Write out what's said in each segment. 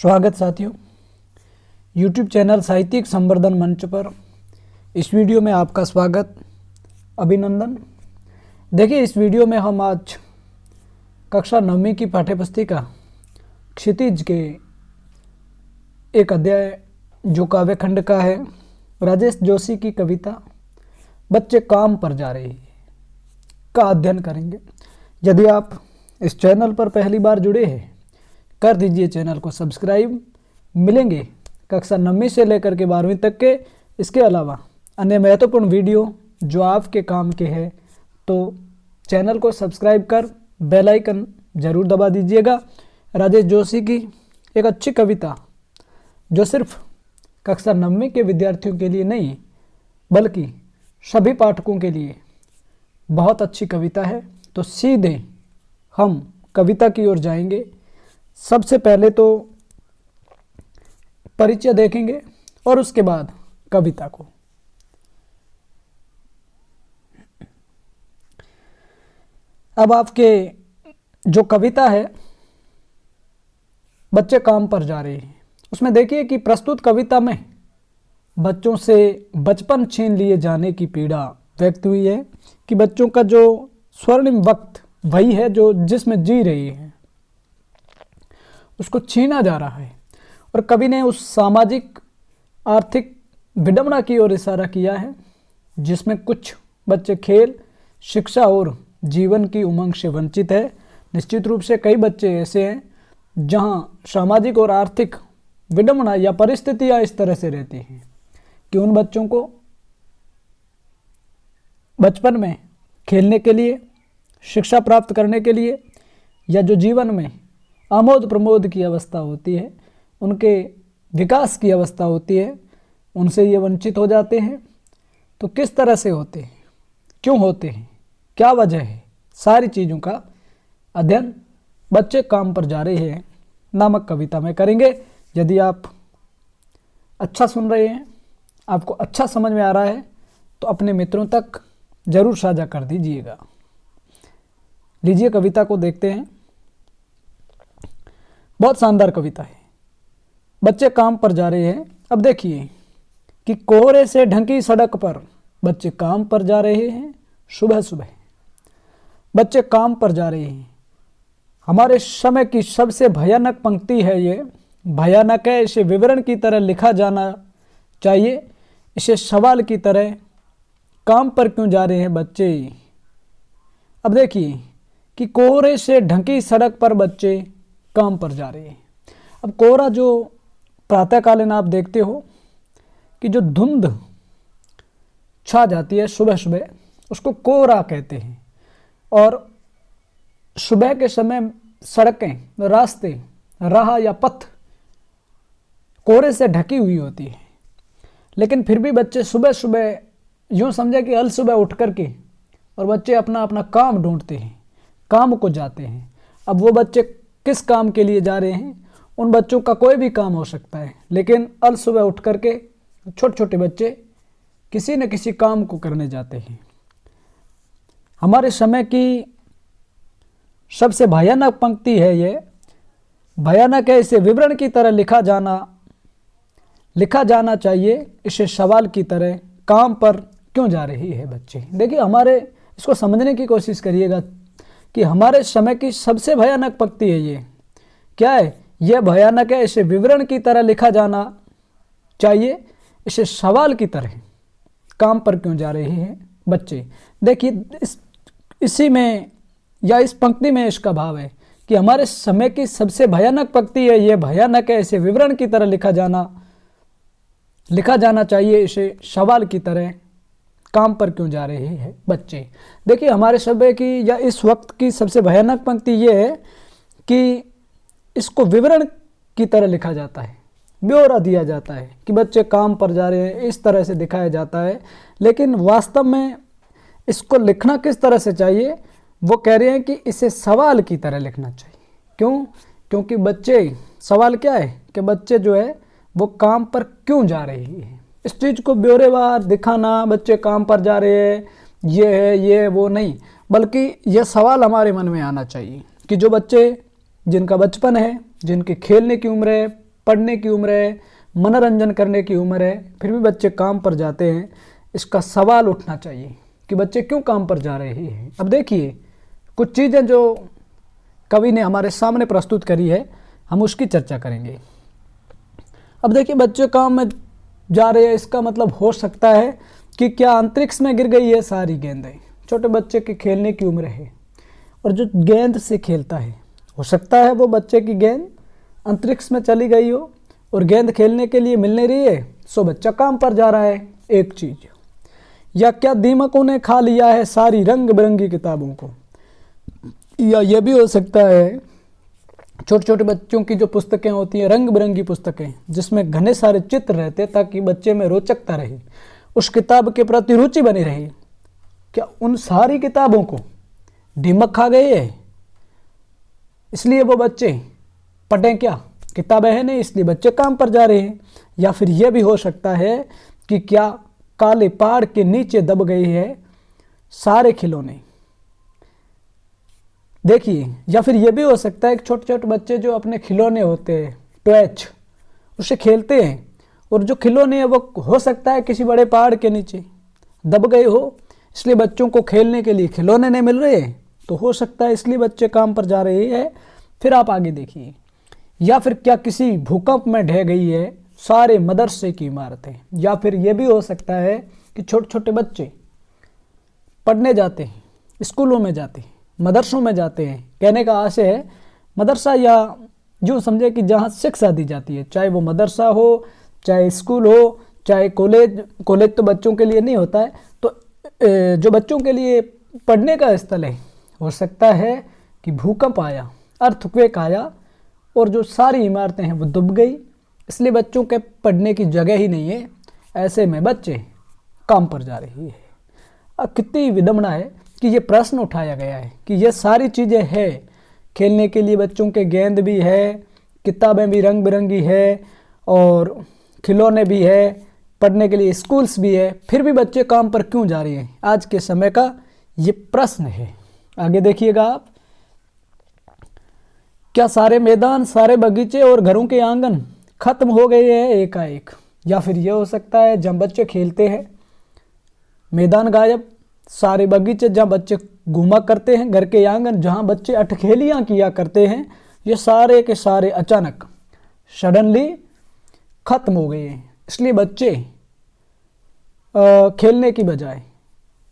स्वागत साथियों, YouTube channel साहित्यिक संवर्धन मंच पर इस वीडियो में आपका स्वागत, अभिनंदन। देखिए, इस वीडियो में हम आज कक्षा 9वीं की पाठ्यपुस्तिका क्षितिज के एक अध्याय जो काव्यखंड का है, राजेश जोशी की कविता बच्चे काम पर जा रहे हैं का अध्ययन करेंगे। यदि आप इस चैनल पर पहली बार जुड़े हैं, कर दीजिए चैनल को सब्सक्राइब। मिलेंगे कक्षा 9वीं से लेकर के 12वीं तक के, इसके अलावा अन्य महत्वपूर्ण वीडियो जो आपके काम के हैं, तो चैनल को सब्सक्राइब कर बेल आइकन जरूर दबा दीजिएगा। राजेश जोशी की एक अच्छी कविता जो सिर्फ कक्षा 9वीं के विद्यार्थियों के लिए नहीं बल्कि सभी पाठकों के लिए बहुत अच्छी कविता है। तो सीधे हम कविता की ओर जाएंगे। सबसे पहले तो परिचय देखेंगे और उसके बाद कविता को। अब आपके जो कविता है बच्चे काम पर जा रहे हैं, उसमें देखिए कि प्रस्तुत कविता में बच्चों से बचपन छीन लिए जाने की पीड़ा व्यक्त हुई है कि बच्चों का जो स्वर्णिम वक्त वही है जो जिसमें जी रही है, उसको छीना जा रहा है। और कवि ने उस सामाजिक आर्थिक विडंबना की ओर इशारा किया है जिसमें कुछ बच्चे खेल, शिक्षा और जीवन की उमंग से वंचित है। निश्चित रूप से कई बच्चे ऐसे हैं जहां सामाजिक और आर्थिक विडंबना या परिस्थितियां इस तरह से रहती हैं कि उन बच्चों को बचपन में खेलने के लिए, शिक्षा प्राप्त करने के लिए या जो जीवन में आमोद प्रमोद की अवस्था होती है, उनके विकास की अवस्था होती है, उनसे ये वंचित हो जाते हैं। तो किस तरह से होते हैं, क्यों होते हैं, क्या वजह है, सारी चीज़ों का अध्ययन बच्चे काम पर जा रहे हैं नामक कविता में करेंगे। यदि आप अच्छा सुन रहे हैं, आपको अच्छा समझ में आ रहा है, तो अपने मित्रों तक जरूर साझा कर दीजिएगा। लीजिए कविता को देखते हैं। बहुत शानदार कविता है, बच्चे काम पर जा रहे हैं। अब देखिए कि कोहरे से ढंकी सड़क पर बच्चे काम पर जा रहे हैं। सुबह सुबह बच्चे काम पर जा रहे हैं। हमारे समय की सबसे भयानक पंक्ति है ये। भयानक है, इसे विवरण की तरह लिखा जाना चाहिए, इसे सवाल की तरह। काम पर क्यों जा रहे हैं बच्चे? अब देखिए कि कोहरे से ढंकी सड़क पर बच्चे काम पर जा रहे हैं। अब कोहरा जो प्रातःकालीन आप देखते हो कि जो धुंध छा जाती है सुबह सुबह, उसको कोहरा कहते हैं। और सुबह के समय सड़कें, रास्ते, राह या पथ कोहरे से ढकी हुई होती है, लेकिन फिर भी बच्चे सुबह सुबह यूँ समझे कि अल सुबह उठ करके और बच्चे अपना अपना काम ढूंढते हैं, काम को जाते हैं। अब वो बच्चे किस काम के लिए जा रहे हैं? उन बच्चों का कोई भी काम हो सकता है, लेकिन अल सुबह उठ करके छोटे छोटे बच्चे किसी न किसी काम को करने जाते हैं। हमारे समय की सबसे भयानक पंक्ति है ये। भयानक है, इसे विवरण की तरह लिखा जाना चाहिए, इसे सवाल की तरह। काम पर क्यों जा रही है बच्चे? देखिए, हमारे इसको समझने की कोशिश करिएगा कि हमारे समय की सबसे भयानक पंक्ति है ये। क्या है? यह भयानक है, इसे विवरण की तरह लिखा जाना चाहिए, इसे सवाल की तरह। काम पर क्यों जा रहे हैं बच्चे? देखिए, इसी में या इस पंक्ति में इसका भाव है कि हमारे समय की सबसे भयानक पंक्ति है ये। भयानक है, इसे विवरण की तरह लिखा जाना चाहिए, इसे सवाल की तरह। काम पर क्यों जा रहे हैं बच्चे? देखिए, हमारे समय की या इस वक्त की सबसे भयानक पंक्ति ये है कि इसको विवरण की तरह लिखा जाता है, ब्यौरा दिया जाता है कि बच्चे काम पर जा रहे हैं, इस तरह से दिखाया जाता है। लेकिन वास्तव में इसको लिखना किस तरह से चाहिए? वो कह रहे हैं कि इसे सवाल की तरह लिखना चाहिए। क्यों? क्योंकि बच्चे, सवाल क्या है कि बच्चे जो है वो काम पर क्यों जा रहे हैं, इस चीज़ को ब्यौरेवार दिखाना। बच्चे काम पर जा रहे हैं, ये है, ये वो नहीं, बल्कि यह सवाल हमारे मन में आना चाहिए कि जो बच्चे, जिनका बचपन है, जिनके खेलने की उम्र है, पढ़ने की उम्र है, मनोरंजन करने की उम्र है, फिर भी बच्चे काम पर जाते हैं। इसका सवाल उठना चाहिए कि बच्चे क्यों काम पर जा रहे हैं। अब देखिए कुछ चीज़ें जो कवि ने हमारे सामने प्रस्तुत करी है, हम उसकी चर्चा करेंगे। अब देखिए बच्चे काम में जा रहे हैं, इसका मतलब हो सकता है कि क्या अंतरिक्ष में गिर गई है सारी गेंदें। छोटे बच्चे के खेलने की उम्र है और जो गेंद से खेलता है, हो सकता है वो बच्चे की गेंद अंतरिक्ष में चली गई हो और गेंद खेलने के लिए मिल नहीं रही है, सो बच्चा काम पर जा रहा है। एक चीज़, या क्या दीमकों ने खा लिया है सारी रंग बिरंगी किताबों को, या यह भी हो सकता है छोटे छोटे बच्चों की जो पुस्तकें होती हैं, रंग बिरंगी पुस्तकें जिसमें घने सारे चित्र रहते हैं ताकि बच्चे में रोचकता रहे, उस किताब के प्रति रुचि बनी रहे, क्या उन सारी किताबों को दीमक खा गए है, इसलिए वो बच्चे पढ़ें क्या, किताबें हैं नहीं इसलिए बच्चे काम पर जा रहे हैं। या फिर यह भी हो सकता है कि क्या काले पहाड़ के नीचे दब गए हैं सारे खिलौने। देखिए, या फिर यह भी हो सकता है कि छोटे छोटे बच्चे जो अपने खिलौने होते हैं, टॉयज, उससे खेलते हैं और जो खिलौने हैं वो हो सकता है किसी बड़े पहाड़ के नीचे दब गए हो, इसलिए बच्चों को खेलने के लिए खिलौने नहीं मिल रहे, तो हो सकता है इसलिए बच्चे काम पर जा रहे हैं। फिर आप आगे देखिए, या फिर क्या किसी भूकंप में ढह गई है सारे मदरसे की इमारतें। या फिर यह भी हो सकता है कि छोटे छोटे बच्चे पढ़ने जाते हैं, स्कूलों में जाते हैं, मदरसों में जाते हैं। कहने का आशय है मदरसा, या जो समझे कि जहाँ शिक्षा दी जाती है, चाहे वो मदरसा हो, चाहे स्कूल हो, चाहे कॉलेज। कॉलेज तो बच्चों के लिए नहीं होता है, तो जो बच्चों के लिए पढ़ने का स्थल है, हो सकता है कि भूकंप आया, अर्थक्वेक आया और जो सारी इमारतें हैं वो डूब गई, इसलिए बच्चों के पढ़ने की जगह ही नहीं है। ऐसे में बच्चे काम पर जा रही है। अब कितनी विडंबना है कि ये प्रश्न उठाया गया है कि ये सारी चीज़ें हैं, खेलने के लिए बच्चों के गेंद भी है, किताबें भी रंग बिरंगी है और खिलौने भी है, पढ़ने के लिए स्कूल्स भी है, फिर भी बच्चे काम पर क्यों जा रहे हैं, आज के समय का ये प्रश्न है। आगे देखिएगा आप, क्या सारे मैदान, सारे बगीचे और घरों के आंगन खत्म हो गए हैं एकाएक। या फिर यह हो सकता है जब बच्चे खेलते हैं मैदान गायब, सारे बगीचे जहाँ बच्चे घूमा करते हैं, घर के आंगन जहाँ बच्चे अटखेलियाँ किया करते हैं, ये सारे के सारे अचानक सडनली खत्म हो गए हैं। इसलिए बच्चे खेलने की बजाय,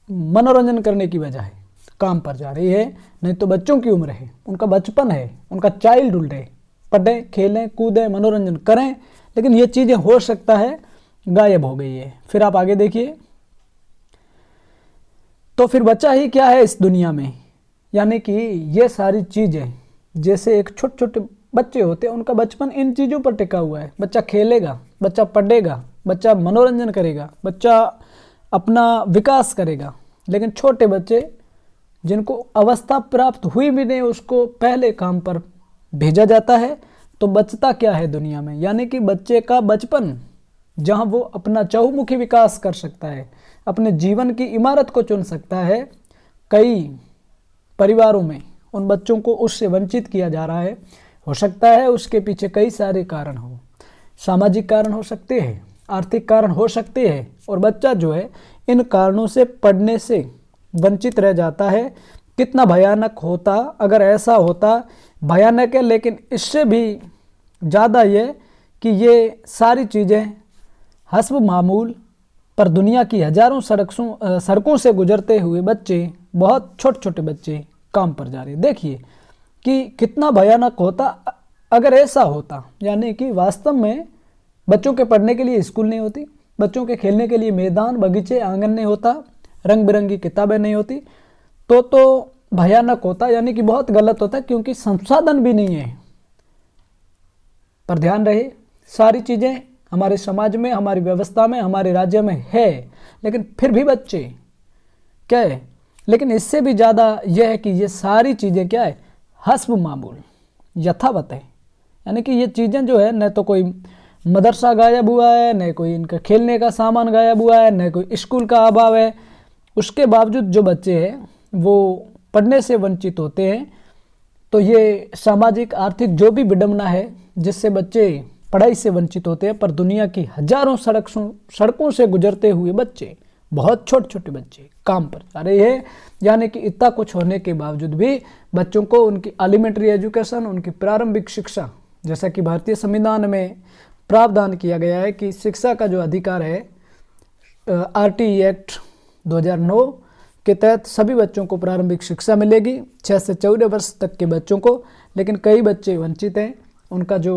मनोरंजन करने की बजाय काम पर जा रही है। नहीं तो बच्चों की उम्र है, उनका बचपन है, उनका चाइल्डहुड है, पढ़ें, खेलें, कूदें, मनोरंजन करें, लेकिन ये चीज़ें हो सकता है गायब हो गई है। फिर आप आगे देखिए, तो फिर बचा ही क्या है इस दुनिया में। यानी कि ये सारी चीज़ें, जैसे एक छोटे छोटे बच्चे होते हैं, उनका बचपन इन चीज़ों पर टिका हुआ है। बच्चा खेलेगा, बच्चा पढ़ेगा, बच्चा मनोरंजन करेगा, बच्चा अपना विकास करेगा। लेकिन छोटे बच्चे जिनको अवस्था प्राप्त हुई भी नहीं, उसको पहले काम पर भेजा जाता है, तो बचता क्या है दुनिया में। यानी कि बच्चे का बचपन जहाँ वो अपना चहुमुखी विकास कर सकता है, अपने जीवन की इमारत को चुन सकता है, कई परिवारों में उन बच्चों को उससे वंचित किया जा रहा है। हो सकता है उसके पीछे कई सारे कारण हो, सामाजिक कारण हो सकते हैं, आर्थिक कारण हो सकते हैं, और बच्चा जो है इन कारणों से पढ़ने से वंचित रह जाता है। कितना भयानक होता अगर ऐसा होता, भयानक है, लेकिन इससे भी ज़्यादा ये कि ये सारी चीज़ें हस्ब मामूल पर दुनिया की हज़ारों सड़कों से गुजरते हुए बच्चे, बहुत छोटे छोटे बच्चे काम पर जा रहे हैं। देखिए कि कितना भयानक होता अगर ऐसा होता। यानी कि वास्तव में बच्चों के पढ़ने के लिए स्कूल नहीं होती, बच्चों के खेलने के लिए मैदान, बगीचे, आंगन नहीं होता, रंग बिरंगी किताबें नहीं होती, तो भयानक होता। यानी कि बहुत गलत होता, क्योंकि संसाधन भी नहीं है। पर ध्यान रहे, सारी चीज़ें हमारे समाज में, हमारी व्यवस्था में, हमारे राज्य में है, लेकिन फिर भी बच्चे क्या है। लेकिन इससे भी ज़्यादा यह है कि ये सारी चीज़ें क्या है, हस्ब मामूल, यथावत है। यानी कि ये चीज़ें जो है, न तो कोई मदरसा गायब हुआ है, न कोई इनका खेलने का सामान गायब हुआ है, न कोई स्कूल का अभाव है, उसके बावजूद जो बच्चे हैं वो पढ़ने से वंचित होते हैं। तो ये सामाजिक आर्थिक जो भी विडंबना है जिससे बच्चे पढ़ाई से वंचित होते हैं, पर दुनिया की हजारों सड़कों से गुजरते हुए बच्चे, बहुत छोटे छोटे बच्चे काम पर जा रहे हैं। यानी कि इतना कुछ होने के बावजूद भी बच्चों को उनकी एलिमेंट्री एजुकेशन, उनकी प्रारंभिक शिक्षा, जैसा कि भारतीय संविधान में प्रावधान किया गया है कि शिक्षा का जो अधिकार है आरटीई एक्ट 2009 के तहत सभी बच्चों को प्रारंभिक शिक्षा मिलेगी, 6 से 14 वर्ष तक के बच्चों को। लेकिन कई बच्चे वंचित हैं, उनका जो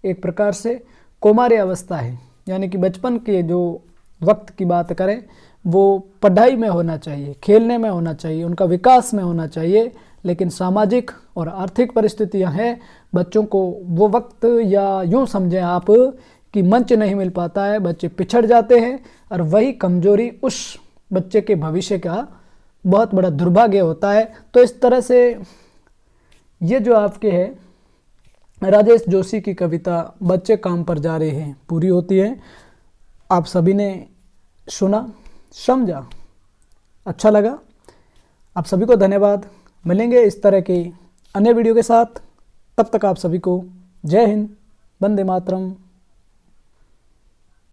एक प्रकार से कौमार्य अवस्था है, यानी कि बचपन के जो वक्त की बात करें वो पढ़ाई में होना चाहिए, खेलने में होना चाहिए, उनका विकास में होना चाहिए। लेकिन सामाजिक और आर्थिक परिस्थितियां हैं, बच्चों को वो वक्त, या यूँ समझें आप कि मंच नहीं मिल पाता है, बच्चे पिछड़ जाते हैं, और वही कमजोरी उस बच्चे के भविष्य का बहुत बड़ा दुर्भाग्य होता है। तो इस तरह से ये जो आपके है राजेश जोशी की कविता बच्चे काम पर जा रहे हैं पूरी होती है। आप सभी ने सुना, समझा, अच्छा लगा, आप सभी को धन्यवाद। मिलेंगे इस तरह के अन्य वीडियो के साथ, तब तक आप सभी को जय हिंद, वंदे मातरम।